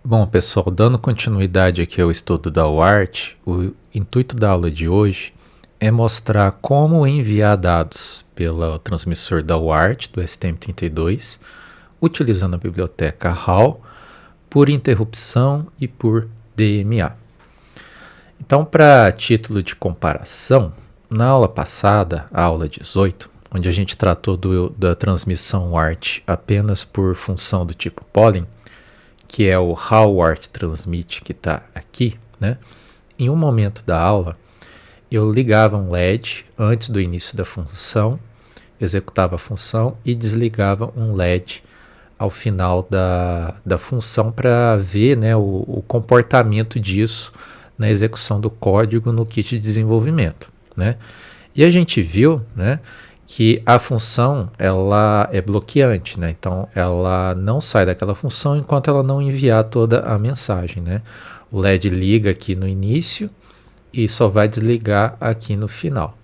Bom, pessoal, dando continuidade aqui ao estudo da UART, o intuito da aula de hoje é mostrar como enviar dados pelo transmissor da UART, do STM32, utilizando a biblioteca HAL, por interrupção e por DMA. Então, para título de comparação, na aula passada, a aula 18, onde a gente tratou da transmissão UART apenas por função do tipo polling, que é o how UART transmite, que está aqui, né? Em um momento da aula, eu ligava um LED antes do início da função, executava a função e desligava um LED ao final da função para ver, né, o comportamento disso na execução do código no kit de desenvolvimento, né? E a gente viu, né, que a função ela é bloqueante, né? Então ela não sai daquela função enquanto ela não enviar toda a mensagem, né? O LED liga aqui no início e só vai desligar aqui no final.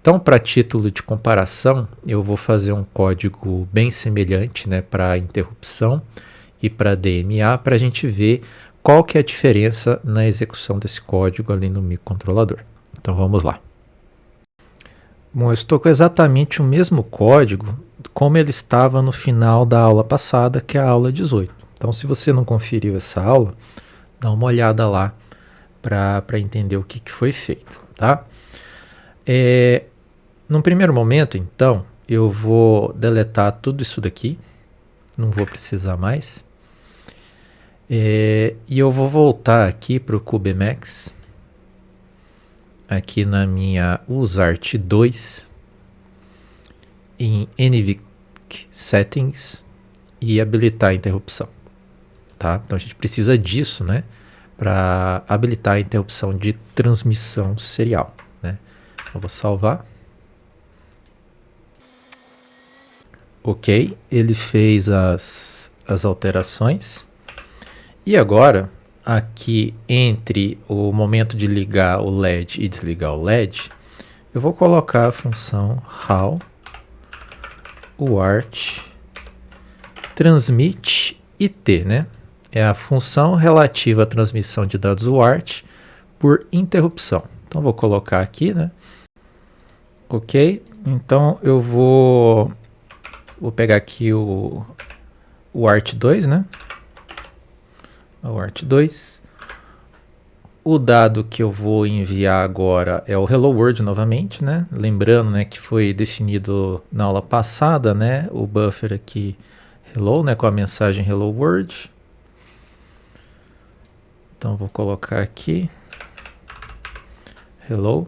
Então, para título de comparação, eu vou fazer um código bem semelhante, né, para interrupção e para DMA, para a gente ver qual que é a diferença na execução desse código ali no microcontrolador. Então vamos lá. Bom, eu estou com exatamente o mesmo código como ele estava no final da aula passada, que é a aula 18. Então, se você não conferiu essa aula, dá uma olhada lá para entender o que foi feito, tá? Num primeiro momento, então, eu vou deletar tudo isso daqui, não vou precisar mais. E eu vou voltar aqui para o CubeMax, aqui na minha USART2, em NVIC Settings e habilitar a interrupção, tá? Então a gente precisa disso, né, para habilitar a interrupção de transmissão serial, né? Eu vou salvar. Ok, ele fez as alterações. E agora, aqui entre o momento de ligar o LED e desligar o LED, eu vou colocar a função how UART transmit IT, né? É a função relativa à transmissão de dados UART por interrupção. Então vou colocar aqui, né? Ok, então eu vou pegar aqui o UART2, né? O UART2. O dado que eu vou enviar agora é o Hello World novamente, né? Lembrando, né, que foi definido na aula passada, né, o buffer aqui Hello, né, com a mensagem Hello World. Então vou colocar aqui Hello.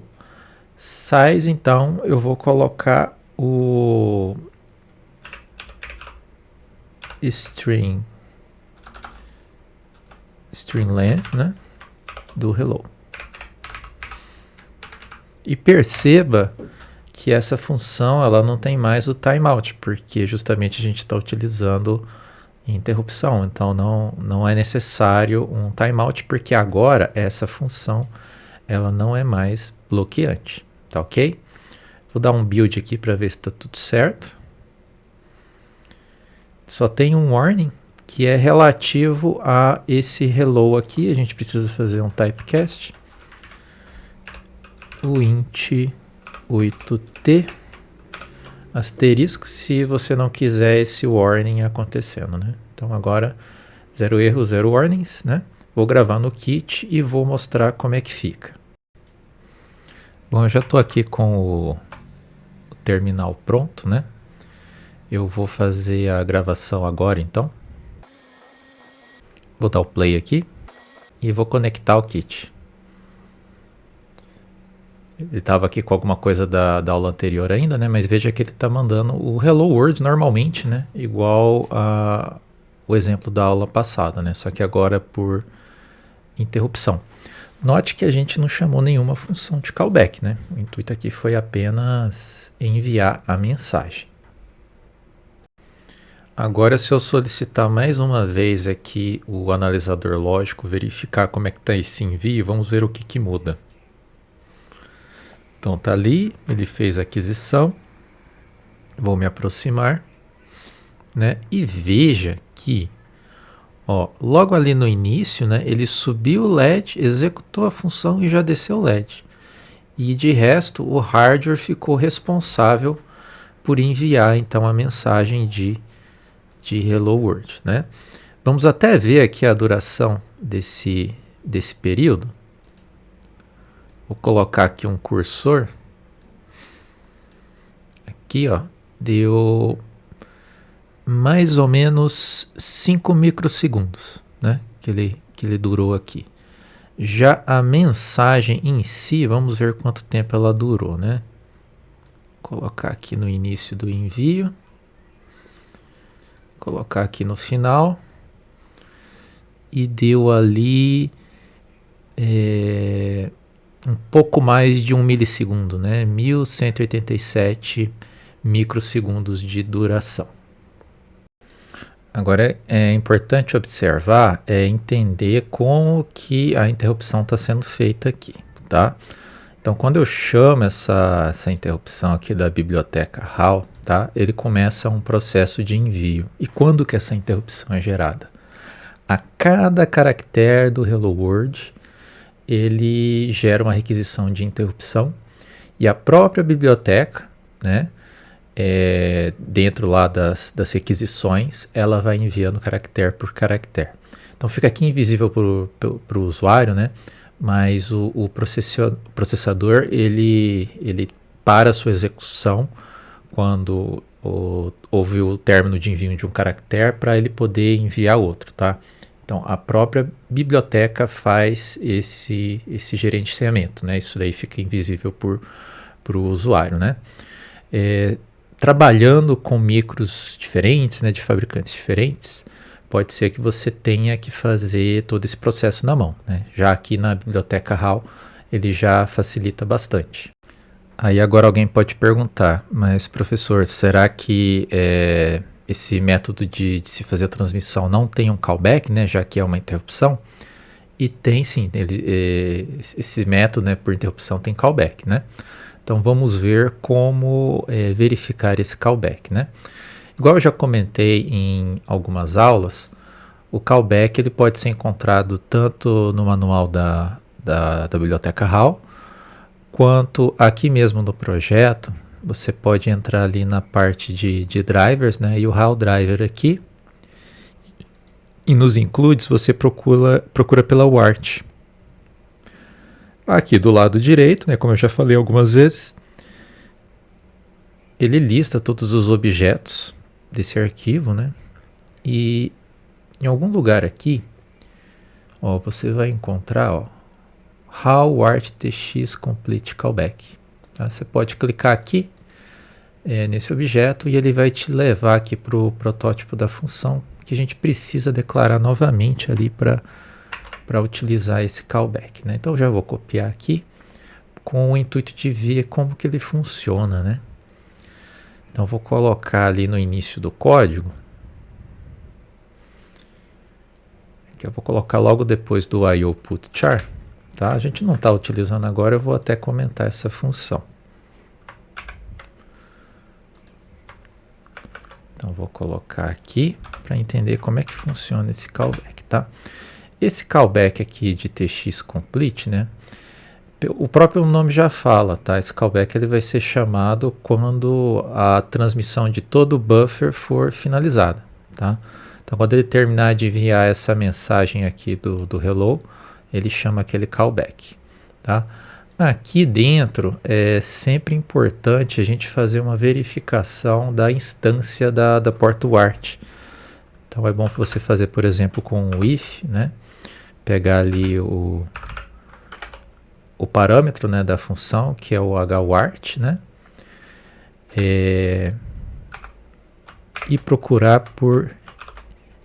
Size, então eu vou colocar o string length, né, do hello. E perceba que essa função ela não tem mais o timeout, porque justamente a gente está utilizando interrupção. Então não é necessário um timeout, porque agora essa função ela não é mais bloqueante, tá ok? Vou dar um build aqui para ver se está tudo certo. Só tem um warning que é relativo a esse hello aqui. A gente precisa fazer um typecast. O int 8t asterisco se você não quiser esse warning acontecendo, né? Então agora zero erro, zero warnings, né? Vou gravar no kit e vou mostrar como é que fica. Bom, eu já estou aqui com o terminal pronto, né? Eu vou fazer a gravação agora, então. Vou dar o play aqui e vou conectar o kit. Ele estava aqui com alguma coisa da aula anterior ainda, né? Mas veja que ele está mandando o Hello World normalmente, né? Igual o exemplo da aula passada, né? Só que agora por interrupção. Note que a gente não chamou nenhuma função de callback, né? O intuito aqui foi apenas enviar a mensagem. Agora, se eu solicitar mais uma vez aqui o analisador lógico, verificar como é que está esse envio, vamos ver o que muda. Então tá ali, ele fez a aquisição. Vou me aproximar, né? E veja que Ó, logo ali no início, né, ele subiu o LED, executou a função e já desceu o LED. E de resto, o hardware ficou responsável por enviar então a mensagem de Hello World, né? Vamos até ver aqui a duração desse período. Vou colocar aqui um cursor. Aqui, ó, deu mais ou menos 5 microsegundos, né? Que ele durou aqui. Já a mensagem em si, vamos ver quanto tempo ela durou, né? Vou colocar aqui no início do envio. Colocar aqui no final. E deu ali um pouco mais de 1 milissegundo, né? 1187 microsegundos de duração. Agora é importante observar, entender como que a interrupção está sendo feita aqui, tá? Então, quando eu chamo essa interrupção aqui da biblioteca HAL, tá? Ele começa um processo de envio. E quando que essa interrupção é gerada? A cada caractere do Hello World, ele gera uma requisição de interrupção e a própria biblioteca, né, dentro lá das requisições, ela vai enviando caractere por caractere. Então fica aqui invisível para o usuário, né, mas o processador ele para a sua execução quando houve o término de envio de um caractere para ele poder enviar outro, tá? Então, a própria biblioteca faz esse gerenciamento, né? Isso daí fica invisível para o usuário, né? Trabalhando com micros diferentes, né, de fabricantes diferentes, pode ser que você tenha que fazer todo esse processo na mão, né? Já aqui na biblioteca HAL, ele já facilita bastante. Aí agora alguém pode perguntar, mas professor, será que esse método de se fazer a transmissão não tem um callback, né, já que é uma interrupção? E tem sim, esse método, né, por interrupção tem callback, né? Então vamos ver como verificar esse callback, né? Igual eu já comentei em algumas aulas, o callback ele pode ser encontrado tanto no manual da biblioteca HAL, quanto aqui mesmo no projeto. Você pode entrar ali na parte de drivers, né? E o HAL driver aqui. E nos includes você procura pela WART. Aqui do lado direito, né? Como eu já falei algumas vezes, ele lista todos os objetos desse arquivo, né? E em algum lugar aqui, ó, você vai encontrar, ó, HAL WART TX Complete Callback. Tá? Você pode clicar aqui nesse objeto e ele vai te levar aqui para o protótipo da função que a gente precisa declarar novamente ali para utilizar esse callback, né? Então já vou copiar aqui com o intuito de ver como que ele funciona, né? Então vou colocar ali no início do código, que eu vou colocar logo depois do IO put char, tá? A gente não está utilizando agora, eu vou até comentar essa função. Então vou colocar aqui para entender como é que funciona esse callback, tá? Esse callback aqui de TX complete, né? O próprio nome já fala, tá? Esse callback ele vai ser chamado quando a transmissão de todo o buffer for finalizada, tá? Então quando ele terminar de enviar essa mensagem aqui do hello, ele chama aquele callback, tá? Aqui dentro é sempre importante a gente fazer uma verificação da instância da porta WART. Então é bom você fazer, por exemplo, com o if, né? Pegar ali o parâmetro, né, da função, que é o hwart, né? E procurar por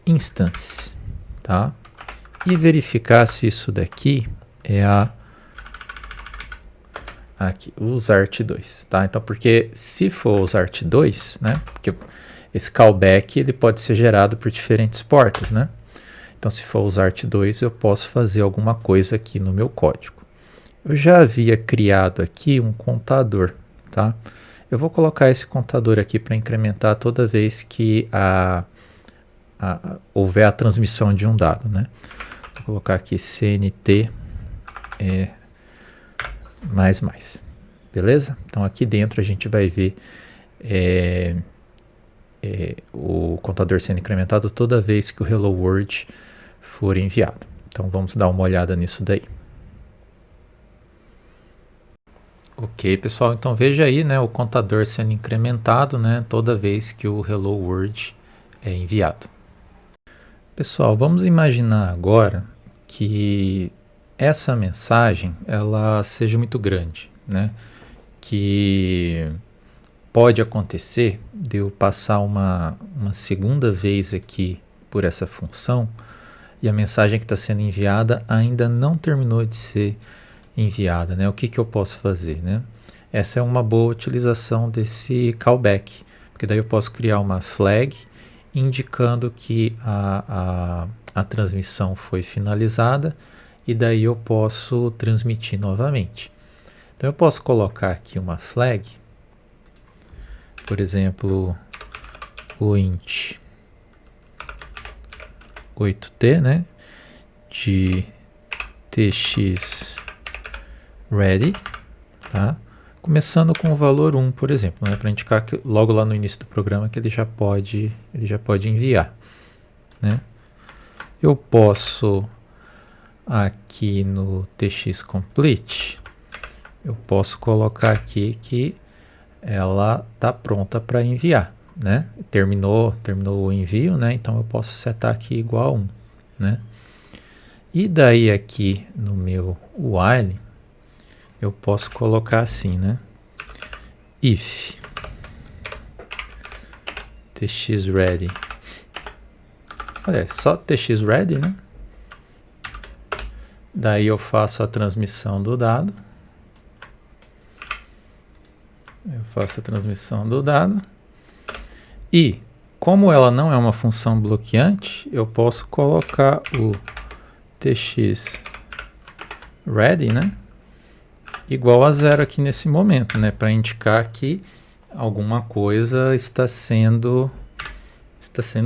instance, tá? E verificar se isso daqui é aqui, os art2, tá? Então, porque se for os art2, né? Porque esse callback ele pode ser gerado por diferentes portas, né? Então, se for usar art2, eu posso fazer alguma coisa aqui no meu código. Eu já havia criado aqui um contador, tá? Eu vou colocar esse contador aqui para incrementar toda vez que houver a transmissão de um dado, né? Vou colocar aqui CNT mais. Beleza? Então aqui dentro a gente vai ver o contador sendo incrementado toda vez que o Hello World for enviado. Então vamos dar uma olhada nisso daí. Ok, pessoal, então veja aí, né, o contador sendo incrementado, né, toda vez que o Hello World é enviado. Pessoal, vamos imaginar agora que essa mensagem ela seja muito grande, né, que pode acontecer de eu passar uma segunda vez aqui por essa função e a mensagem que está sendo enviada ainda não terminou de ser enviada, né? O que eu posso fazer, né? Essa é uma boa utilização desse callback, porque daí eu posso criar uma flag indicando que a transmissão foi finalizada e daí eu posso transmitir novamente. Então eu posso colocar aqui uma flag, por exemplo, o int 8t, né, de tx ready, tá? Começando com o valor 1, por exemplo, né, para indicar que logo lá no início do programa que ele já pode enviar, né? Eu posso aqui no tx complete, eu posso colocar aqui que ela está pronta para enviar, né? Terminou o envio, né? Então eu posso setar aqui igual a 1, né? E daí aqui no meu while eu posso colocar assim, né? If txReady, olha, só txReady, né? Daí eu faço a transmissão do dado. E como ela não é uma função bloqueante, eu posso colocar o txReady, né, igual a 0 aqui nesse momento, né, para indicar que alguma coisa está sendo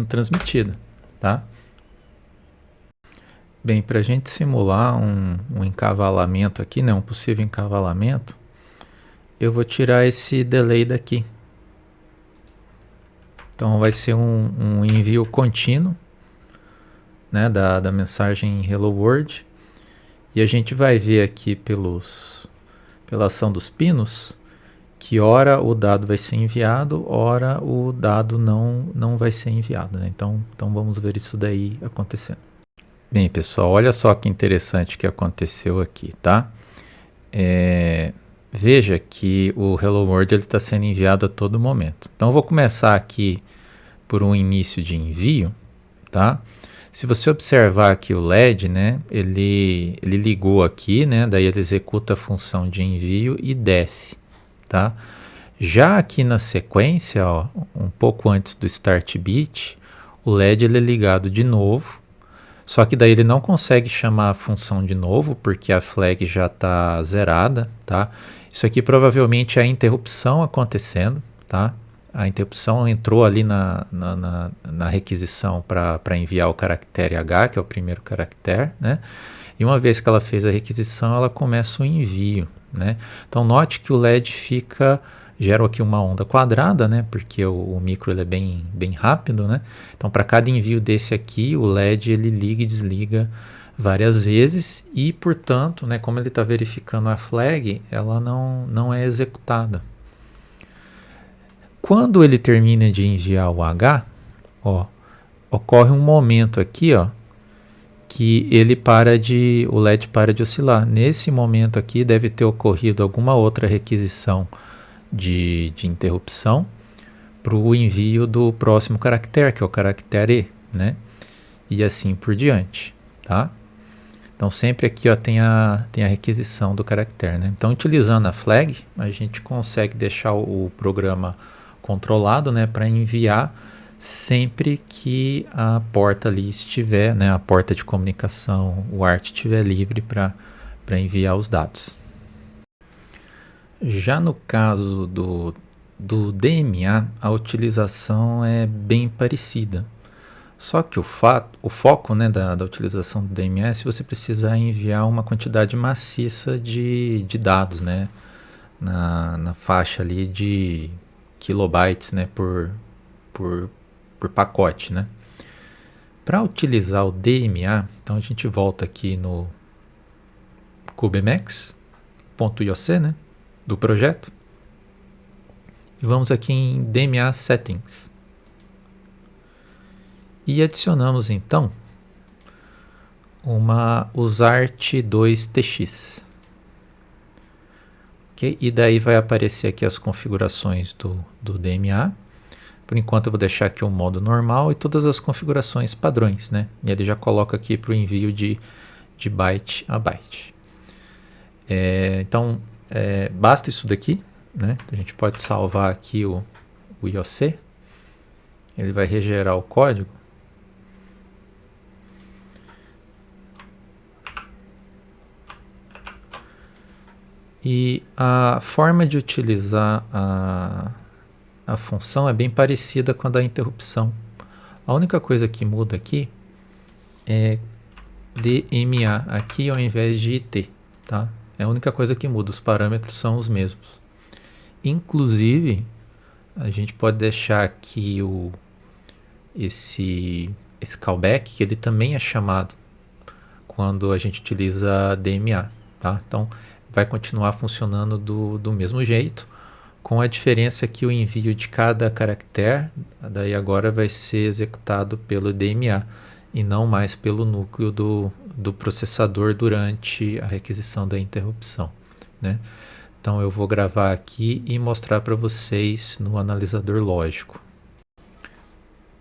transmitida, tá? Bem, para a gente simular um encavalamento aqui, né, um possível encavalamento, eu vou tirar esse delay daqui. Então vai ser um envio contínuo, né, da mensagem Hello World. E a gente vai ver aqui pela ação dos pinos que ora o dado vai ser enviado, ora o dado não vai ser enviado, né? Então vamos ver isso daí acontecendo. Bem, pessoal, olha só que interessante que aconteceu aqui, tá? Veja que o Hello World está sendo enviado a todo momento. Então eu vou começar aqui por um início de envio, tá? Se você observar aqui o LED, né, ele ligou aqui, né, daí ele executa a função de envio e desce, tá? Já aqui na sequência, ó, um pouco antes do start bit, o LED ele é ligado de novo, só que daí ele não consegue chamar a função de novo, porque a flag já está zerada, tá? Isso aqui provavelmente é a interrupção acontecendo, tá? A interrupção entrou ali na requisição para enviar o caractere H, que é o primeiro caractere, né? E uma vez que ela fez a requisição, ela começa o envio, né? Então note que o LED gera aqui uma onda quadrada, né? Porque o micro ele é bem rápido, né? Então para cada envio desse aqui, o LED ele liga e desliga várias vezes e, portanto, né, como ele está verificando a flag, ela não é executada. Quando ele termina de enviar o H, ó, ocorre um momento aqui, ó, que o LED para de oscilar. Nesse momento aqui deve ter ocorrido alguma outra requisição de interrupção para o envio do próximo caractere, que é o caractere E, né? E assim por diante, tá? Então sempre aqui, ó, tem a requisição do caractere, né? Então utilizando a flag, a gente consegue deixar o programa controlado, né, para enviar sempre que a porta ali estiver, né, a porta de comunicação, o ART estiver livre para enviar os dados. Já no caso do DMA, a utilização é bem parecida, Só que o foco, né, da utilização do DMS, você precisa enviar uma quantidade maciça de dados, né, na faixa ali de kilobytes, né, por pacote, né. Para utilizar o DMA, então a gente volta aqui no kubemex.ioc, né, do projeto, e vamos aqui em DMA Settings. E adicionamos então uma usart2tx. Okay? E daí vai aparecer aqui as configurações do DMA. Por enquanto eu vou deixar aqui o modo normal e todas as configurações padrões, né? E ele já coloca aqui para o envio de byte a byte. Então, basta isso daqui, né? A gente pode salvar aqui o IOC. Ele vai regerar o código. E a forma de utilizar a função é bem parecida com a da interrupção. A única coisa que muda aqui é DMA aqui ao invés de IT, tá? É a única coisa que muda, os parâmetros são os mesmos. Inclusive, a gente pode deixar aqui esse callback, que ele também é chamado quando a gente utiliza DMA, tá? Então, vai continuar funcionando do mesmo jeito, com a diferença que o envio de cada caractere, daí agora vai ser executado pelo DMA e não mais pelo núcleo do processador durante a requisição da interrupção, né? Então eu vou gravar aqui e mostrar para vocês no analisador lógico.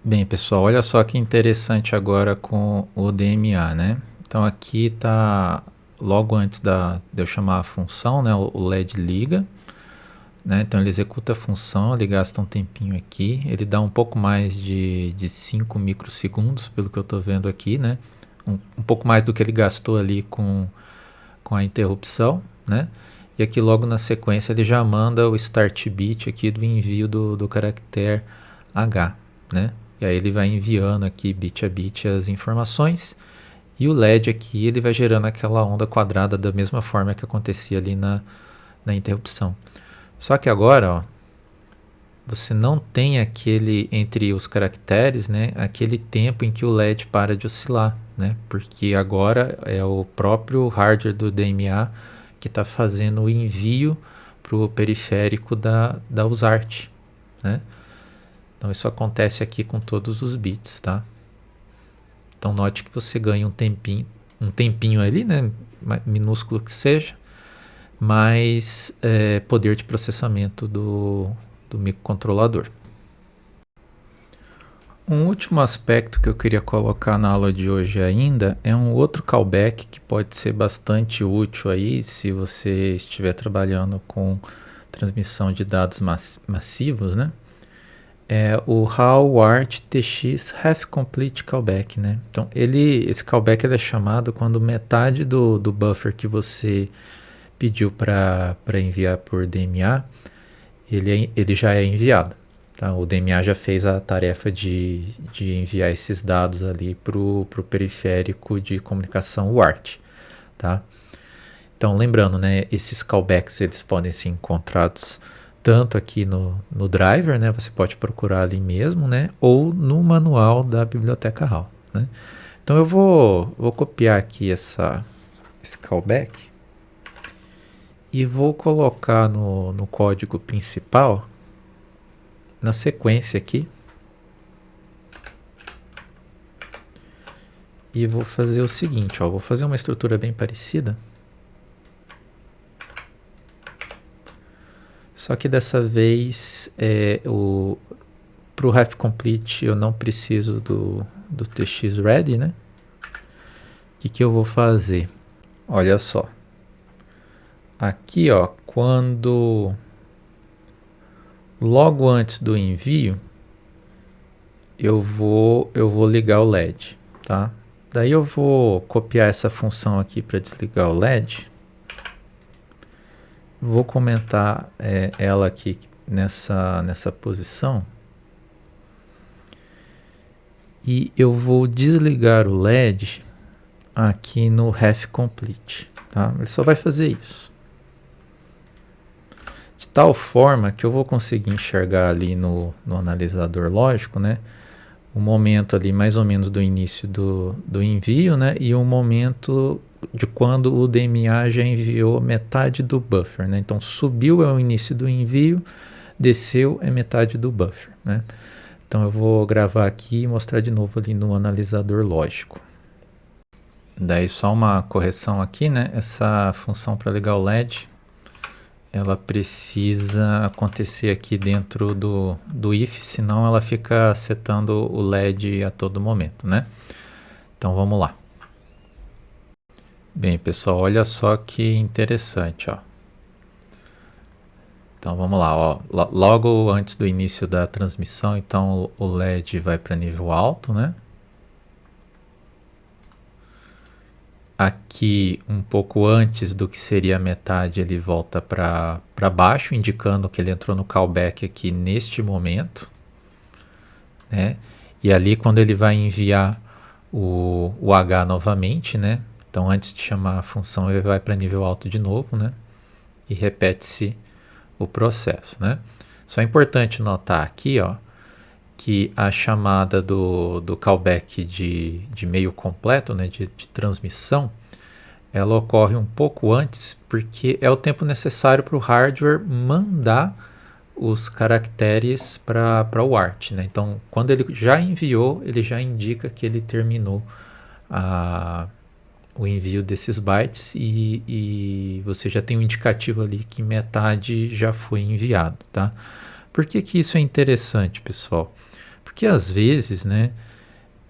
Bem, pessoal, olha só que interessante agora com o DMA, né? Então aqui está logo antes de eu chamar a função, né? O LED liga, né? Então ele executa a função, ele gasta um tempinho aqui, ele dá um pouco mais de 5 microsegundos, pelo que eu estou vendo aqui, né? Um pouco mais do que ele gastou ali com a interrupção, né? E aqui logo na sequência ele já manda o start bit aqui do envio do caractere H, né? E aí ele vai enviando aqui bit a bit as informações. E o LED aqui ele vai gerando aquela onda quadrada da mesma forma que acontecia ali na interrupção. Só que agora, ó, você não tem aquele, entre os caracteres, né, aquele tempo em que o LED para de oscilar, né? Porque agora é o próprio hardware do DMA que está fazendo o envio para o periférico da USART, né? Então isso acontece aqui com todos os bits, tá? Então note que você ganha um tempinho ali, né, minúsculo que seja, mais poder de processamento do microcontrolador. Um último aspecto que eu queria colocar na aula de hoje ainda é um outro callback que pode ser bastante útil aí se você estiver trabalhando com transmissão de dados massivos, né? É o HowArtTX Half Complete Callback, né? Então esse callback ele é chamado quando metade do buffer que você pediu para enviar por DMA ele já é enviado. Tá? O DMA já fez a tarefa de enviar esses dados ali para o periférico de comunicação UART. Tá? Então, lembrando, né, esses callbacks eles podem ser encontrados tanto aqui no driver, né, você pode procurar ali mesmo, né, ou no manual da biblioteca HAL. Né? Então, eu vou copiar aqui esse callback e vou colocar no código principal, na sequência aqui, e vou fazer o seguinte, ó, vou fazer uma estrutura bem parecida, só que dessa vez para o half complete eu não preciso do tx ready, né? O que eu vou fazer? Olha só, aqui ó, quando logo antes do envio eu vou ligar o LED, tá? Daí eu vou copiar essa função aqui para desligar o LED. Vou comentar ela aqui nessa posição. e eu vou desligar o LED aqui no Ref Complete, tá? Ele só vai fazer isso. De tal forma que eu vou conseguir enxergar ali no analisador lógico, né? O momento ali mais ou menos do início do envio, né? E o momento de quando o DMA já enviou metade do buffer, né? Então subiu é o início do envio, desceu é metade do buffer, né? Então eu vou gravar aqui e mostrar de novo ali no analisador lógico. Daí só uma correção aqui, né? Essa função para ligar o LED, ela precisa acontecer aqui dentro do if, senão ela fica setando o LED a todo momento, né? Então vamos lá. Bem, pessoal, olha só que interessante, ó. Então vamos lá, ó. Logo antes do início da transmissão, então o LED vai para nível alto, né? Aqui, um pouco antes do que seria a metade, ele volta para baixo, indicando que ele entrou no callback aqui neste momento, né? E ali, quando ele vai enviar o H novamente, né? Então, antes de chamar a função, ele vai para nível alto de novo, né? E repete-se o processo, né? Só é importante notar aqui, ó, que a chamada do callback de meio completo, né, de transmissão, ela ocorre um pouco antes, porque é o tempo necessário para o hardware mandar os caracteres para o ART, né? Então, quando ele já enviou, ele já indica que ele terminou o envio desses bytes e você já tem um indicativo ali que metade já foi enviado, tá? Por que que isso é interessante, pessoal? Porque às vezes, né,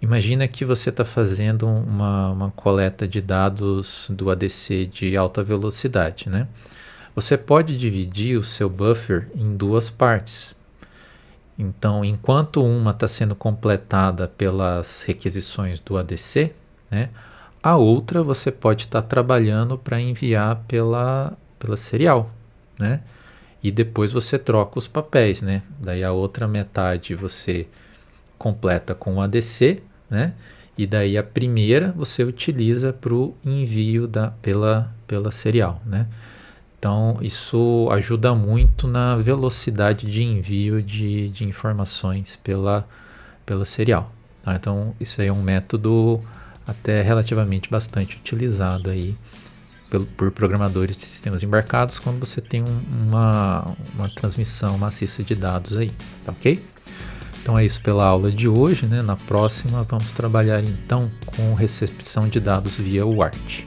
imagina que você está fazendo uma coleta de dados do ADC de alta velocidade, né? Você pode dividir o seu buffer em duas partes. Então, enquanto uma está sendo completada pelas requisições do ADC, né, a outra você pode estar trabalhando para enviar pela serial, né? E depois você troca os papéis, né? Daí a outra metade você completa com o ADC, né? E daí a primeira você utiliza para o envio pela serial, né? Então isso ajuda muito na velocidade de envio de informações pela serial, tá? Então isso aí é um método até relativamente bastante utilizado aí por programadores de sistemas embarcados quando você tem uma transmissão maciça de dados aí, tá ok? Então é isso pela aula de hoje, né? Na próxima vamos trabalhar então com recepção de dados via UART.